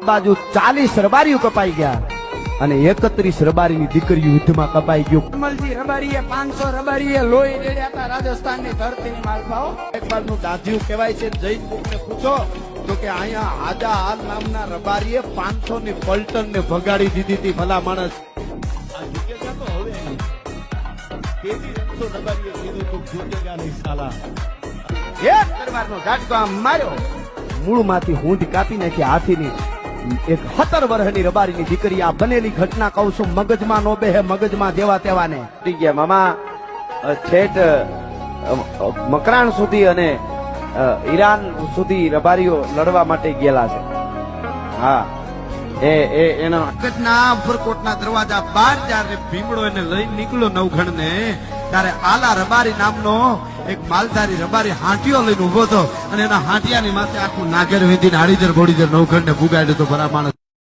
બાજુ 40 રબારીઓ કપાઈ ગયા અને 31 રબારીની દીકરીઓ યુદ્ધમાં કપાઈ ગયું. કમલજી રબારીએ 500 રબારીએ લોહી રેડ્યા હતા રાજસ્થાનની ધરતીની માલભાઓ. એક બારનું દાધ્યું કહેવાય છે. જૈન બુકને પૂછો તો કે અહીંયા આજા હાલ નામના રબારીએ 500 ની પલટન ને ભગાડી દીધી હતી. ભલા માણસ આ ઝુકેગા તો હવે કેવી 500 રબારીએ કીધું તું ઝુકેગા નહીં સાલા. એક તલવારનો ઝાટકો આમ માર્યો, મૂળમાંથી હૂંઢ કાપી નાખી હાથીની. એક 17 વર્ષની રબારીની દીકરી. આ બનેલી ઘટના કહું છું, મગજમાં નો બેહે, મગજમાં જેવા તેવાને થઈ ગયા. મામા છેટ મકરાણ સુધી અને ઈરાન સુધી રબારીઓ લડવા માટે ગયેલા છે. હા, એના ના ઉપરકોટના દરવાજા બહાર જ્યારે ભીમડો એને લઈને નીકળ્યો નવઘણ ને, ત્યારે આલા રબારી નામનો એક માલધારી રબારી હાંટીઓ લઈને ઉભો હતો અને એના હાંટિયાની માથે આખું નાગેર વિંધીને હાડીજર બોડીજર નવઘણ ને ભૂગાડ્યો તો ભલા માણસ.